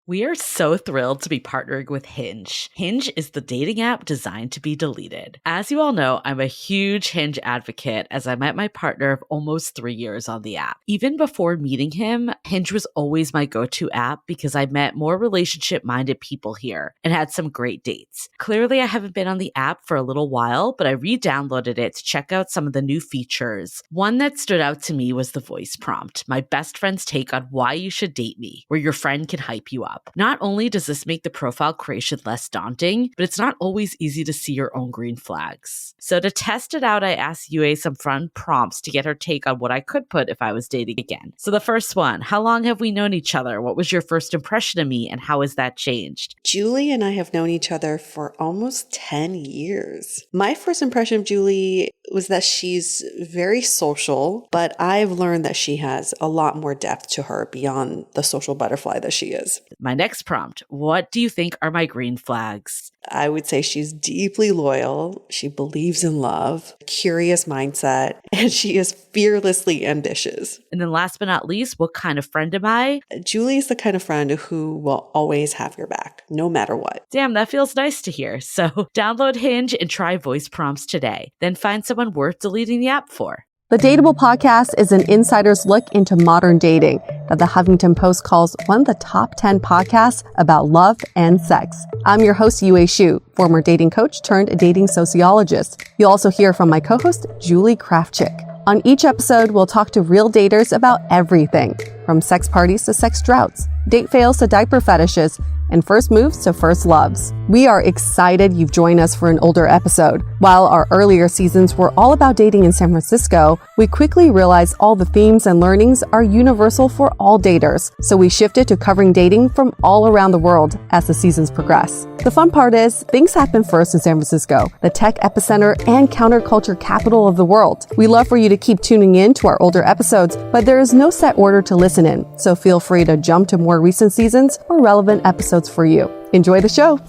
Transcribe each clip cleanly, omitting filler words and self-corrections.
We are so thrilled to be partnering with Hinge. Hinge is the dating app designed to be deleted. As you all know, I'm a huge Hinge advocate as I met my partner of almost 3 years on the app. Even before meeting him, Hinge was always my go-to app because I met more relationship-minded people here and had some great dates. Clearly, I haven't been on the app for a little while, but I re-downloaded it to check out some of the new features. One that stood out to me was the voice prompt, my best friend's take on why you should date me, where your friend can hype you up. Not only does this make the profile creation less daunting, but it's not always easy to see your own green flags. So to test it out, I asked Yue some fun prompts to get her take on what I could put if I was dating again. So the first one, how long have we known each other? What was your first impression of me and how has that changed? Julie and I have known each other for almost 10 years. My first impression of Julie was that she's very social, but I've learned that she has a lot more depth to her beyond the social butterfly that she is. My next prompt, what do you think are my green flags? I would say she's deeply loyal. She believes in love, curious mindset, and she is fearlessly ambitious. And then last but not least, what kind of friend am I? Julie is the kind of friend who will always have your back, no matter what. Damn, that feels nice to hear. So download Hinge and try voice prompts today. Then find someone worth deleting the app for. The DATEABLE podcast is an insider's look into modern dating that the Huffington Post calls one of the top 10 podcasts about love and sex. I'm your host, Yue Xu, former dating coach turned dating sociologist. You'll also hear from my co-host, Julie Krafchick. On each episode, we'll talk to real daters about everything, from sex parties to sex droughts, date fails to diaper fetishes, and first moves to first loves. We are excited you've joined us for an older episode. While our earlier seasons were all about dating in San Francisco, we quickly realized all the themes and learnings are universal for all daters. So we shifted to covering dating from all around the world as the seasons progress. The fun part is, things happen first in San Francisco, the tech epicenter and counterculture capital of the world. We love for you to keep tuning in to our older episodes, but there is no set order to listen in, so feel free to jump to more recent seasons or relevant episodes for you. Enjoy the show.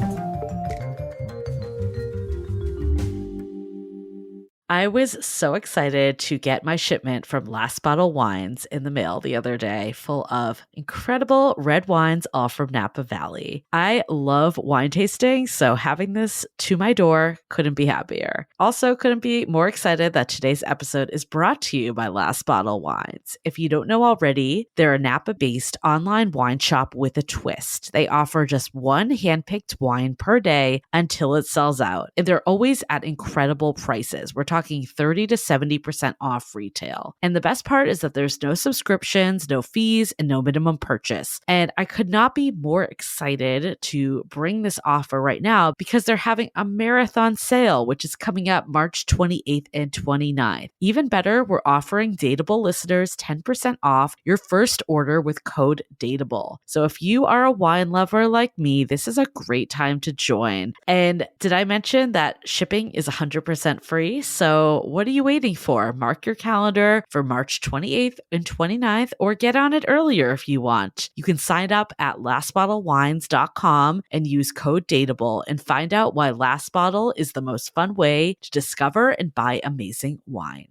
I was so excited to get my shipment from Last Bottle Wines in the mail the other day, full of incredible red wines, all from Napa Valley. I love wine tasting, so having this to my door couldn't be happier. Also, couldn't be more excited that today's episode is brought to you by Last Bottle Wines. If you don't know already, they're a Napa-based online wine shop with a twist. They offer just one handpicked wine per day until it sells out, and they're always at incredible prices. We're talking 30 to 70% off retail. And the best part is that there's no subscriptions, no fees, and no minimum purchase. And I could not be more excited to bring this offer right now because they're having a marathon sale, which is coming up March 28th and 29th. Even better, we're offering Dateable listeners 10% off your first order with code DATEABLE. So if you are a wine lover like me, this is a great time to join. And did I mention that shipping is 100% free? So what are you waiting for? Mark your calendar for March 28th and 29th, or get on it earlier if you want. You can sign up at lastbottlewines.com and use code DATEABLE and find out why Last Bottle is the most fun way to discover and buy amazing wine.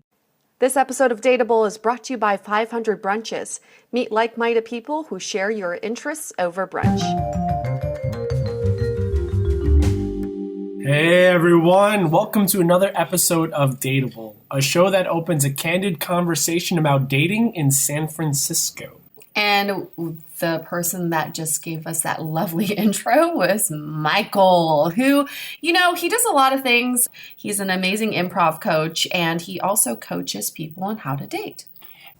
This episode of DATEABLE is brought to you by 500 Brunches. Meet like-minded people who share your interests over brunch. Hey everyone, welcome to another episode of DATEABLE, a show that opens a candid conversation about dating in San Francisco. And the person that just gave us that lovely intro was Michael, who, he does a lot of things. He's an amazing improv coach, and he also coaches people on how to date.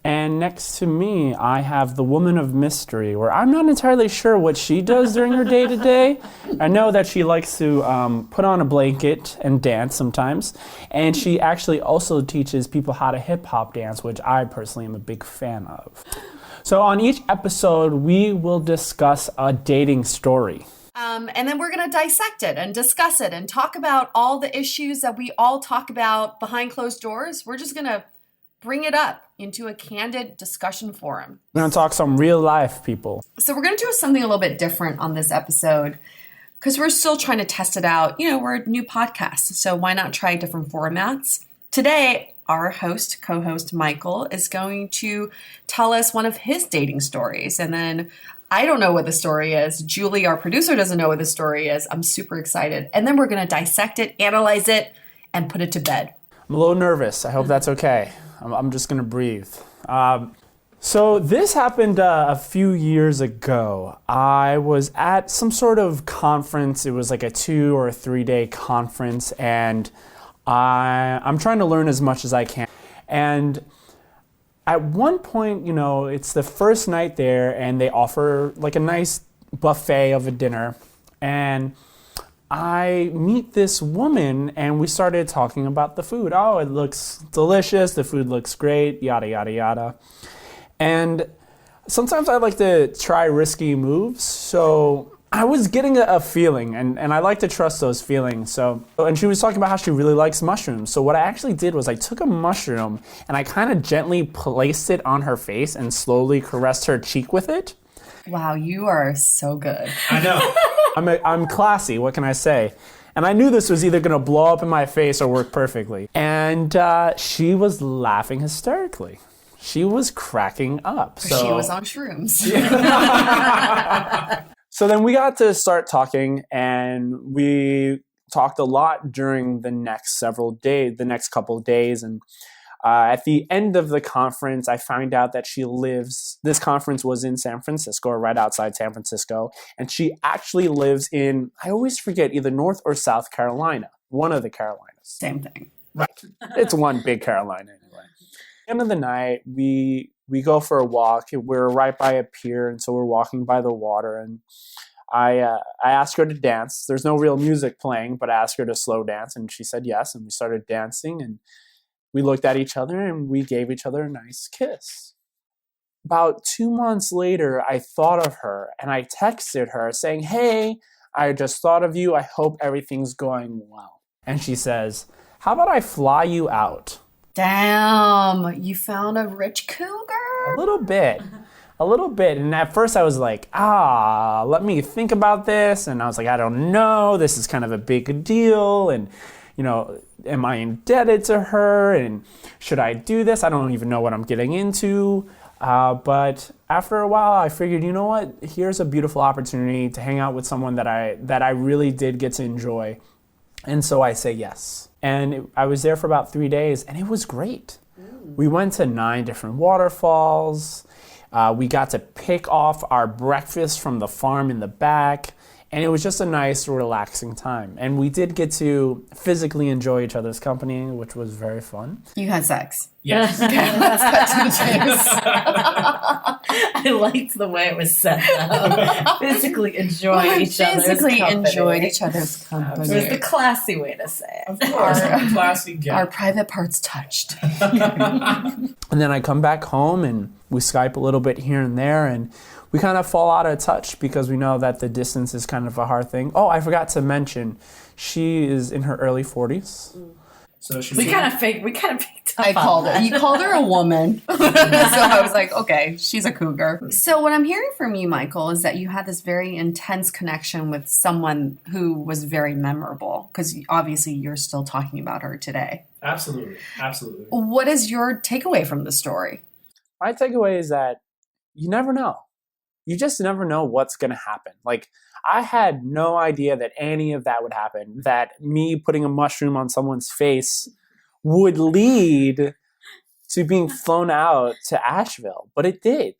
And next to me, I have the woman of mystery, where I'm not entirely sure what she does during her day-to-day. I know that she likes to put on a blanket and dance sometimes. And she actually also teaches people how to hip-hop dance, which I personally am a big fan of. So on each episode, we will discuss a dating story. And then we're going to dissect it and discuss it and talk about all the issues that we all talk about behind closed doors. We're just going to bring it up into a candid discussion forum. We're going to talk some real life people. So we're going to do something a little bit different on this episode because we're still trying to test it out. We're a new podcast, so why not try different formats? Today, our co-host Michael, is going to tell us one of his dating stories. And then I don't know what the story is. Julie, our producer, doesn't know what the story is. I'm super excited. And then we're going to dissect it, analyze it, and put it to bed. I'm a little nervous. I hope that's okay. I'm just going to breathe. So this happened a few years ago. I was at some sort of conference. It was like a 2 or 3 day conference, and I'm trying to learn as much as I can. And at one point, it's the first night there, and they offer like a nice buffet of a dinner. And I meet this woman, and we started talking about the food. Oh, it looks delicious. The food looks great, yada, yada, yada. And sometimes I like to try risky moves. So I was getting a feeling, and I like to trust those feelings. And she was talking about how she really likes mushrooms. So what I actually did was I took a mushroom and I kind of gently placed it on her face and slowly caressed her cheek with it. Wow, you are so good. I know. I'm classy, what can I say? And I knew this was either going to blow up in my face or work perfectly. And she was laughing hysterically. She was cracking up. She was on shrooms. So then we got to start talking, and we talked a lot during the next couple of days. And at the end of the conference, I find out that this conference was in San Francisco, or right outside San Francisco. And she actually lives in, I always forget, either North or South Carolina, one of the Carolinas. Same thing. Right. It's one big Carolina anyway. At the end of the night, we go for a walk. We're right by a pier, and so we're walking by the water. And I asked her to dance. There's no real music playing, but I asked her to slow dance, and she said yes. And we started dancing, and we looked at each other, and we gave each other a nice kiss. About 2 months later, I thought of her, and I texted her saying, "Hey, I just thought of you. I hope everything's going well." And she says, "How about I fly you out?" Damn, you found a rich cougar? A little bit. And at first I was like, let me think about this. And I was like, I don't know. This is kind of a big deal. And, am I indebted to her? And should I do this? I don't even know what I'm getting into. But after a while, I figured, you know what? Here's a beautiful opportunity to hang out with someone that I really did get to enjoy. And so I say yes. And I was there for about 3 days, and it was great. We went to 9 different waterfalls. We got to pick off our breakfast from the farm in the back. And it was just a nice, relaxing time. And we did get to physically enjoy each other's company, which was very fun. You had sex? Yes. Okay, let's cut to the chase. I liked the way it was said, though. Physically enjoyed each other's company. Enjoyed each other's company. It was the classy way to say it. Of course, classy guy. Our private parts touched. And then I come back home, and we Skype a little bit here and there, and we kind of fall out of touch because we know that the distance is kind of a hard thing. Oh, I forgot to mention, she is in her early 40s. So We kind of picked up I on called her. that. You called her a woman. So I was like, okay, she's a cougar. So what I'm hearing from you, Michael, is that you had this very intense connection with someone who was very memorable, because obviously you're still talking about her today. Absolutely. What is your takeaway from the story? My takeaway is that you never know. You just never know what's going to happen. Like, I had no idea that any of that would happen, that me putting a mushroom on someone's face would lead to being flown out to Asheville, but it did.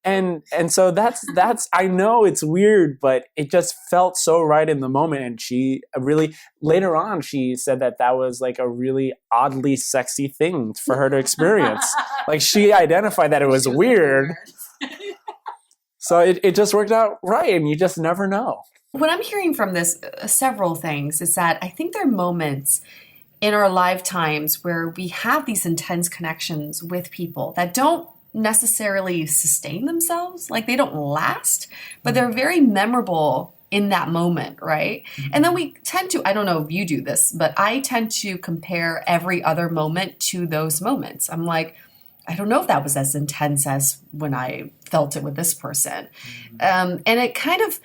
And so that's I know it's weird, but it just felt so right in the moment. And she really, later on, she said that was like a really oddly sexy thing for her to experience. Like, she identified that it was weird. So it just worked out right, and you just never know. What I'm hearing from this, several things, is that I think there are moments in our lifetimes where we have these intense connections with people that don't necessarily sustain themselves, like they don't last, but they're very memorable in that moment, right? And then we tend to, I don't know if you do this, but I tend to compare every other moment to those moments. I'm like, I don't know if that was as intense as when I felt it with this person. And it kind of,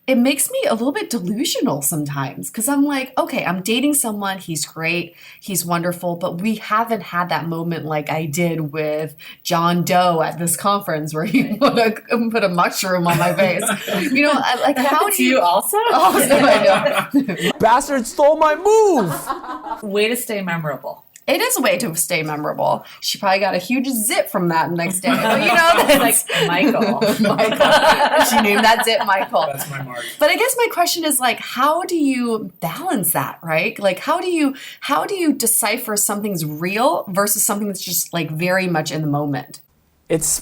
it makes me a little bit delusional sometimes because I'm like, okay, I'm dating someone. He's great. He's wonderful. But we haven't had that moment like I did with John Doe at this conference where he put a mushroom on my face. Like how do you also? I know. Bastard stole my move. Way to stay memorable. It is a way to stay memorable. She probably got a huge zip from that next day. But that's like Michael. Michael. She named that zip Michael. That's my mark. But I guess my question is like, how do you balance that, right? Like, how do you decipher something's real versus something that's just like very much in the moment?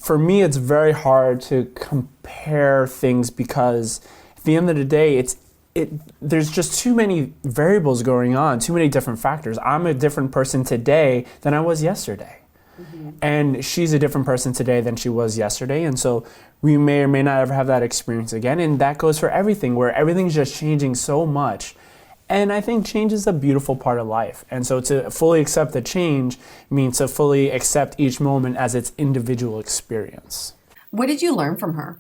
For me, it's very hard to compare things because at the end of the day, there's just too many variables going on, too many different factors. I'm a different person today than I was yesterday. Mm-hmm. And she's a different person today than she was yesterday. And so we may or may not ever have that experience again. And that goes for everything, where everything's just changing so much. And I think change is a beautiful part of life. And so to fully accept the change means to fully accept each moment as its individual experience. What did you learn from her?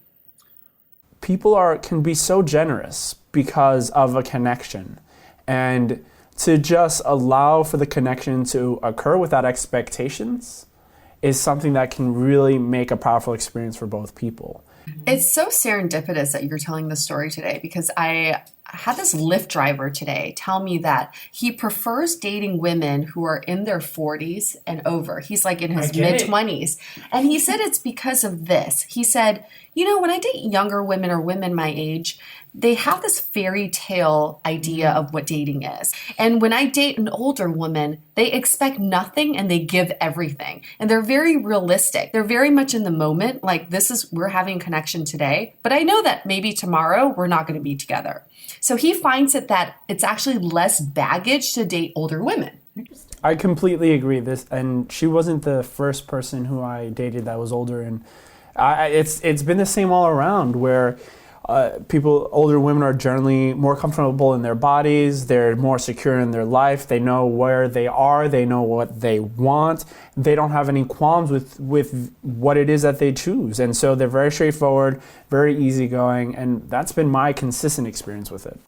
People can be so generous because of a connection, and to just allow for the connection to occur without expectations is something that can really make a powerful experience for both people. It's so serendipitous that you're telling this story today because I had this Lyft driver today tell me that he prefers dating women who are in their 40s and over. He's like in his mid-20s. And he said it's because of this. He said, when I date younger women or women my age, they have this fairy tale idea of what dating is. And when I date an older woman, they expect nothing and they give everything. And they're very realistic. They're very much in the moment. Like we're having a connection today, but I know that maybe tomorrow we're not going to be together. So he finds that it's actually less baggage to date older women. I completely agree. And she wasn't the first person who I dated that was older. And it's been the same all around, where older women are generally more comfortable in their bodies. They're more secure in their life. They know where they are. They know what they want. They don't have any qualms with what it is that they choose. And so they're very straightforward, very easygoing. And that's been my consistent experience with it.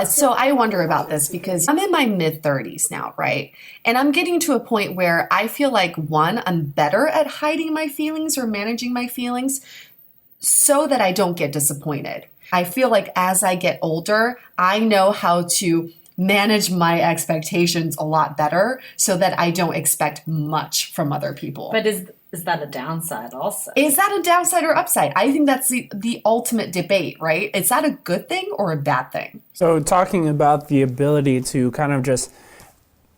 So I wonder about this because I'm in my mid-30s now, right? And I'm getting to a point where I feel like, one, I'm better at hiding my feelings or managing my feelings so that I don't get disappointed. I feel like as I get older, I know how to manage my expectations a lot better so that I don't expect much from other people. But is that a downside also? Is that a downside or upside? I think that's the ultimate debate, right? Is that a good thing or a bad thing? So talking about the ability to kind of just,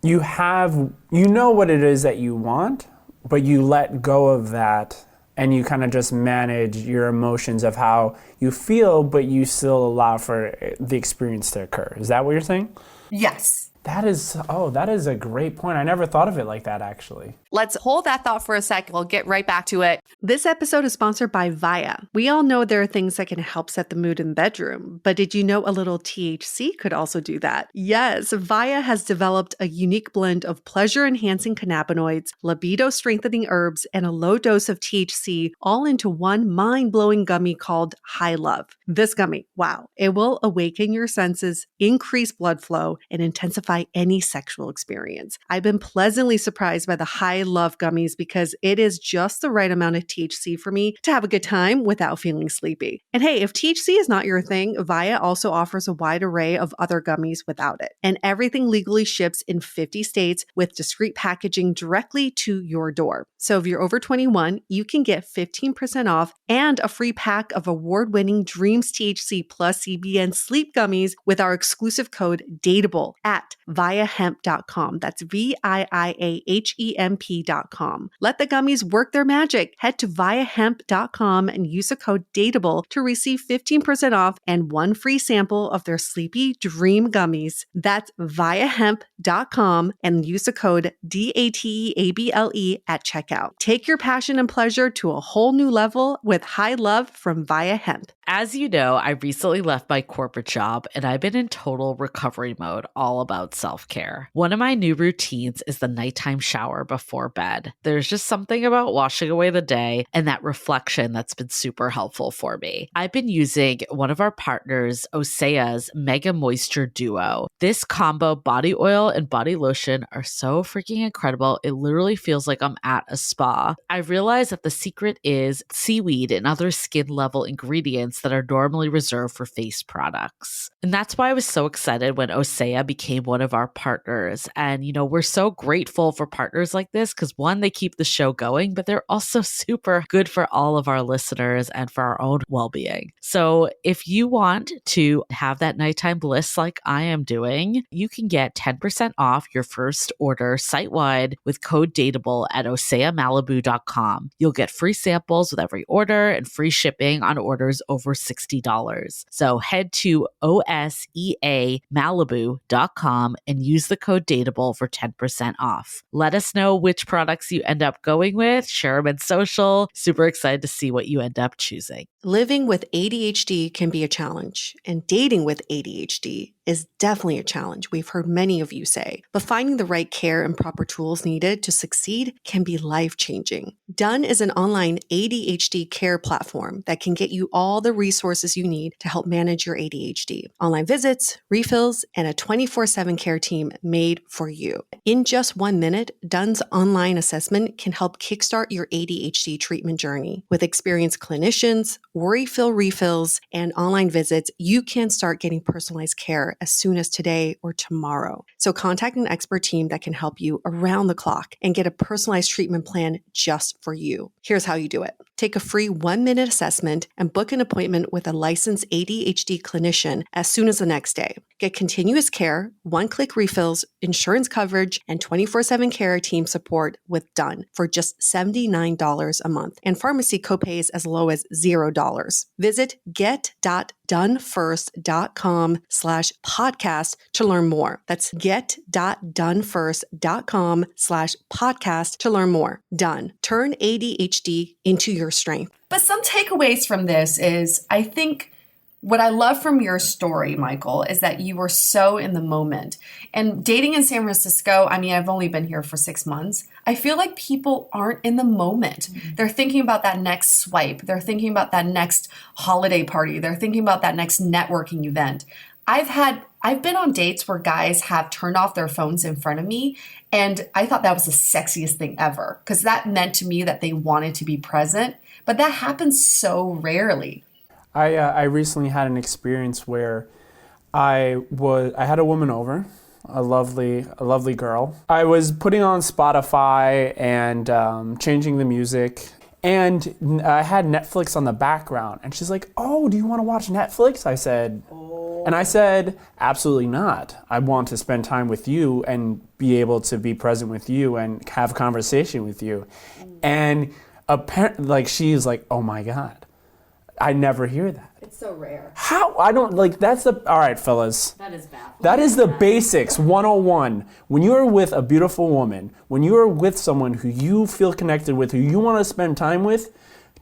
you know what it is that you want, but you let go of that and you kind of just manage your emotions of how you feel, but you still allow for the experience to occur. Is that what you're saying? Yes. That is a great point. I never thought of it like that, actually. Let's hold that thought for a sec. We'll get right back to it. This episode is sponsored by Via. We all know there are things that can help set the mood in the bedroom, but did you know a little THC could also do that? Yes, Via has developed a unique blend of pleasure-enhancing cannabinoids, libido-strengthening herbs, and a low dose of THC all into one mind-blowing gummy called High Love. This gummy, wow, it will awaken your senses, increase blood flow, and intensify any sexual experience. I've been pleasantly surprised by the High Love gummies because it is just the right amount of THC for me to have a good time without feeling sleepy. And hey, if THC is not your thing, Via also offers a wide array of other gummies without it. And everything legally ships in 50 states with discreet packaging directly to your door. So if you're over 21, you can get 15% off and a free pack of award-winning Dreams THC plus CBN sleep gummies with our exclusive code DATEABLE at viahemp.com. That's VIIAHEMP.com. Let the gummies work their magic. Head to viahemp.com and use the code DATEABLE to receive 15% off and one free sample of their Sleepy Dream gummies. That's viahemp.com and use the code DATEABLE at checkout. Take your passion and pleasure to a whole new level with High Love from Via Hemp. As you know, I recently left my corporate job and I've been in total recovery mode all about self-care. One of my new routines is the nighttime shower before bed. There's just something about washing away the day and that reflection that's been super helpful for me. I've been using one of our partners, Osea's Mega Moisture Duo. This combo body oil and body lotion are so freaking incredible. It literally feels like I'm at a spa. I realized that the secret is seaweed and other skin level ingredients that are normally reserved for face products. And that's why I was so excited when Osea became one of our partners. And, we're so grateful for partners like this because one, they keep the show going, but they're also super good for all of our listeners and for our own well-being. So if you want to have that nighttime bliss like I am doing, you can get 10% off your first order site-wide with code DATEABLE at oseamalibu.com. You'll get free samples with every order and free shipping on orders over $60. So head to oseamalibu.com and use the code DATEABLE for 10% off. Let us know which products you end up going with. Share them in social. Super excited to see what you end up choosing. Living with ADHD can be a challenge, and dating with ADHD is definitely a challenge, we've heard many of you say. But finding the right care and proper tools needed to succeed can be life-changing. Done is an online ADHD care platform that can get you all the resources you need to help manage your ADHD. Online visits, refills, and a 24/7 care team made for you. In just 1 minute, Done's online assessment can help kickstart your ADHD treatment journey. With experienced clinicians, worry-fill refills, and online visits, you can start getting personalized care as soon as today or tomorrow. So contact an expert team that can help you around the clock and get a personalized treatment plan just for you. Here's how you do it. Take a free 1-minute assessment and book an appointment with a licensed ADHD clinician as soon as the next day. Get continuous care, one-click refills, insurance coverage, and 24/7 care team support with Done for just $79 a month, and pharmacy copays as low as $0. Visit get.donefirst.com/podcast to learn more. That's get.donefirst.com/podcast to learn more. Done. Turn ADHD into your strength. But some takeaways from this is, I think what I love from your story, Michael, is that you were so in the moment. And dating in San Francisco, I've only been here for 6 months. I feel like people aren't in the moment. Mm-hmm. They're thinking about that next swipe. They're thinking about that next holiday party. They're thinking about that next networking event. I've been on dates where guys have turned off their phones in front of me, and I thought that was the sexiest thing ever because that meant to me that they wanted to be present, but that happens so rarely. I recently had an experience where I had a woman over, a lovely girl. I was putting on Spotify and changing the music, and I had Netflix on the background, and she's like, "Oh, do you want to watch Netflix?" I said, "Absolutely not. I want to spend time with you and be able to be present with you and have conversation with you." And apparently, she's like, "Oh my God. I never hear that." It's so rare. How? I don't that's the, all right, fellas. That is baffling. That is the basics 101. When you are with a beautiful woman, when you are with someone who you feel connected with, who you want to spend time with,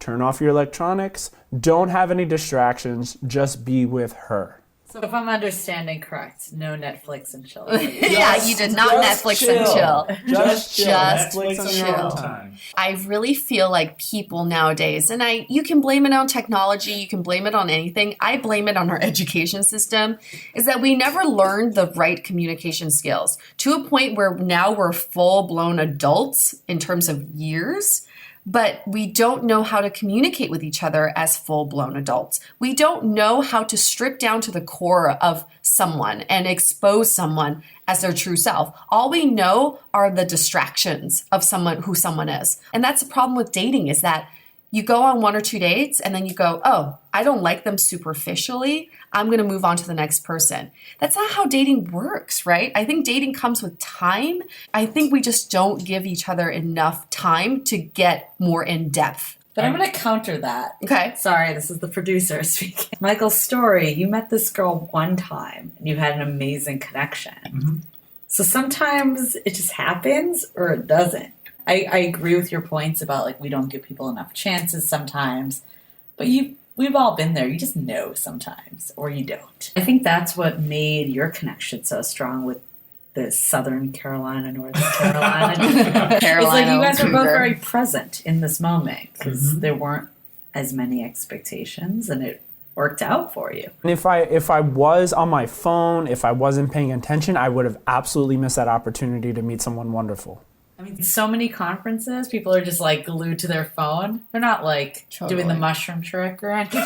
turn off your electronics. Don't have any distractions. Just be with her. So if I'm understanding correct, no Netflix and chill. Yeah, you did not Netflix and chill. Just chill. Netflix on and your own chill. time. I really feel like people nowadays, and you can blame it on technology, you can blame it on anything. I blame it on our education system, is that we never learned the right communication skills to a point where now we're full-blown adults in terms of years. But we don't know how to communicate with each other as full-blown adults. We don't know how to strip down to the core of someone and expose someone as their true self. All we know are the distractions of who someone is. And that's the problem with dating, is that you go on 1 or 2 dates and then you go, "Oh, I don't like them superficially. I'm going to move on to the next person." That's not how dating works, right? I think dating comes with time. I think we just don't give each other enough time to get more in depth. But I'm going to counter that. Okay. Sorry, this is the producer speaking. Michael's story, you met this girl one time and you had an amazing connection. Mm-hmm. So sometimes it just happens or it doesn't. I agree with your points about we don't give people enough chances sometimes, but we've all been there. You just know sometimes, or you don't. I think that's what made your connection so strong with the Southern Carolina, Northern Carolina. It's like you guys were both very present in this moment because there weren't as many expectations, and it worked out for you. And if I was on my phone, if I wasn't paying attention, I would have absolutely missed that opportunity to meet someone wonderful. I mean, so many conferences, people are just like glued to their phone. They're not like doing the mushroom trick or anything.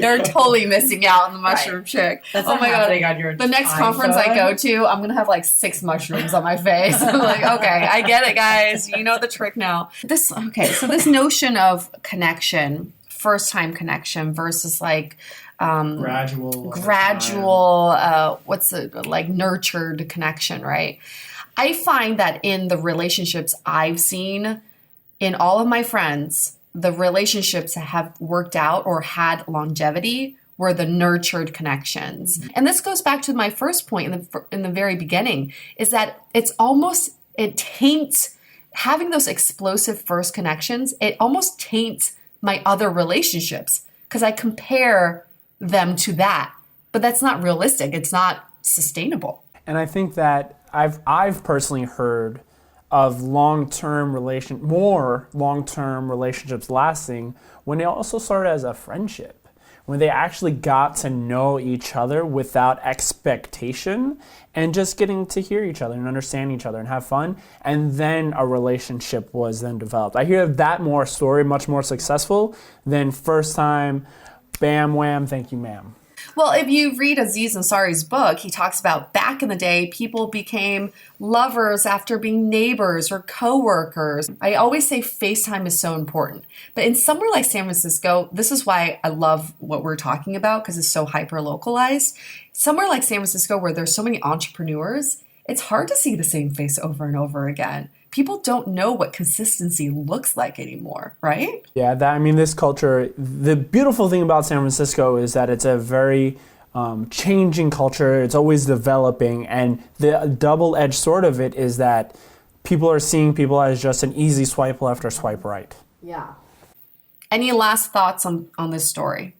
They're totally missing out on the mushroom trick. That's oh my god! on your the next conference I go to, I'm gonna have like 6 mushrooms on my face. I'm like, okay, I get it, guys. You know the trick now. So this notion of connection, first time connection versus like gradual, what's the like nurtured connection, right? I find that in the relationships I've seen, in all of my friends, the relationships that have worked out or had longevity were the nurtured connections. Mm-hmm. And this goes back to my first point in the very beginning, is that it taints, having those explosive first connections, it almost taints my other relationships because I compare them to that. But that's not realistic. It's not sustainable. And I think that I've personally heard of more long-term relationships lasting when they also started as a friendship, when they actually got to know each other without expectation and just getting to hear each other and understand each other and have fun, and then a relationship was then developed. I hear that more story, much more successful than first time, bam, wham, thank you, ma'am. Well, if you read Aziz Ansari's book, he talks about back in the day, people became lovers after being neighbors or coworkers. I always say FaceTime is so important. But in somewhere like San Francisco, this is why I love what we're talking about because it's so hyper-localized. Somewhere like San Francisco where there's so many entrepreneurs, it's hard to see the same face over and over again. People don't know what consistency looks like anymore, right? Yeah, this culture, the beautiful thing about San Francisco is that it's a very changing culture. It's always developing. And the double-edged sword of it is that people are seeing people as just an easy swipe left or swipe right. Yeah. Any last thoughts on this story?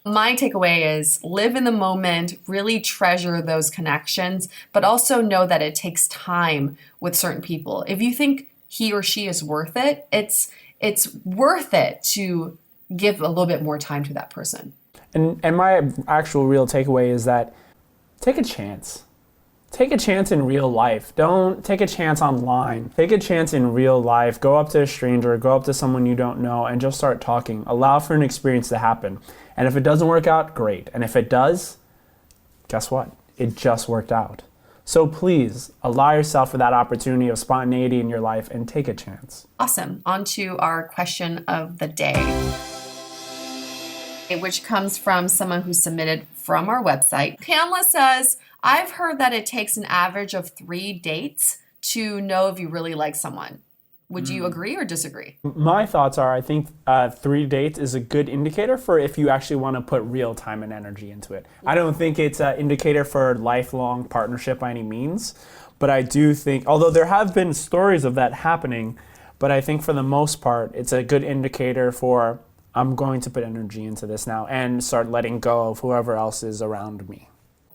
My takeaway is live in the moment, really treasure those connections, but also know that it takes time with certain people. If you think he or she is worth it, it's worth it to give a little bit more time to that person. And my actual real takeaway is that take a chance. Take a chance in real life. Don't take a chance online. Take a chance in real life. Go up to a stranger, go up to someone you don't know, and just start talking. Allow for an experience to happen. And if it doesn't work out, great. And if it does, guess what? It just worked out. So please allow yourself for that opportunity of spontaneity in your life and take a chance. Awesome. On to our question of the day, which comes from someone who submitted from our website. Pamela says, I've heard that it takes an average of 3 dates to know if you really like someone. Would you agree or disagree? My thoughts are, I think 3 dates is a good indicator for if you actually want to put real time and energy into it. I don't think it's an indicator for lifelong partnership by any means, but I do think, although there have been stories of that happening, but I think for the most part, it's a good indicator for I'm going to put energy into this now and start letting go of whoever else is around me.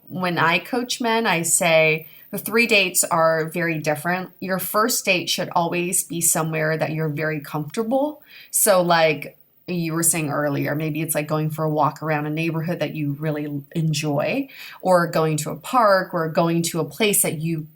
When I coach men, I say the 3 dates are very different. Your first date should always be somewhere that you're very comfortable. So like you were saying earlier, maybe it's like going for a walk around a neighborhood that you really enjoy, or going to a park, or going to a place that you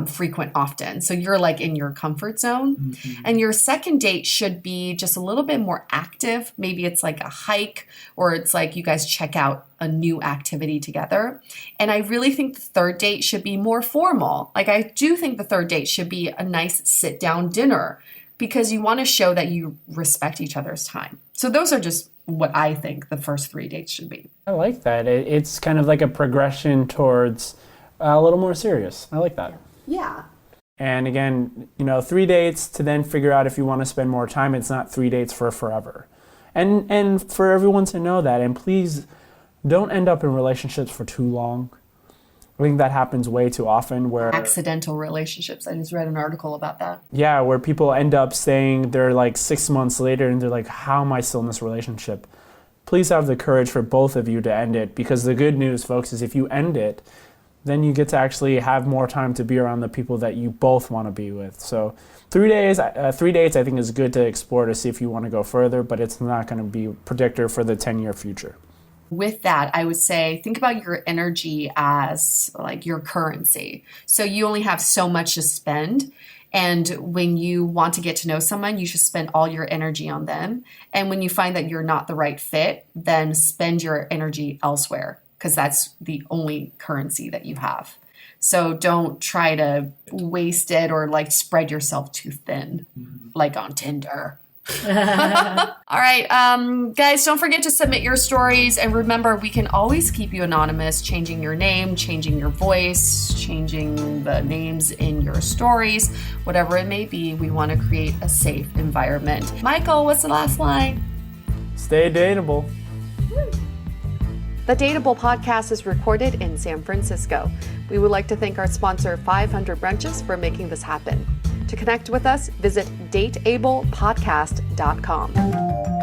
frequent often. So you're like in your comfort zone. Mm-hmm. And your second date should be just a little bit more active. Maybe it's like a hike, or it's like you guys check out a new activity together. And I really think the third date should be more formal. Like I do think the third date should be a nice sit down dinner, because you want to show that you respect each other's time. So those are just what I think the first 3 dates should be. I like that. It's kind of like a progression towards a little more serious. I like that. Yeah. And again, 3 dates to then figure out if you want to spend more time. It's not 3 dates for forever. And for everyone to know that. And please don't end up in relationships for too long. I think that happens way too often where... Accidental relationships. I just read an article about that. Yeah, where people end up staying there like 6 months later and they're like, how am I still in this relationship? Please have the courage for both of you to end it, because the good news, folks, is if you end it, then you get to actually have more time to be around the people that you both want to be with. So 3 days, 3 dates I think is good to explore to see if you want to go further, but it's not going to be a predictor for the 10-year future. With that, I would say think about your energy as like your currency. So you only have so much to spend. And when you want to get to know someone, you should spend all your energy on them. And when you find that you're not the right fit, then spend your energy elsewhere, because that's the only currency that you have. So don't try to waste it or like spread yourself too thin, like on Tinder. All right, guys, don't forget to submit your stories. And remember, we can always keep you anonymous, changing your name, changing your voice, changing the names in your stories, whatever it may be. We want to create a safe environment. Michael, what's the last line? Stay dateable. The Dateable podcast is recorded in San Francisco. We would like to thank our sponsor, 500 Brunches, for making this happen. To connect with us, visit dateablepodcast.com.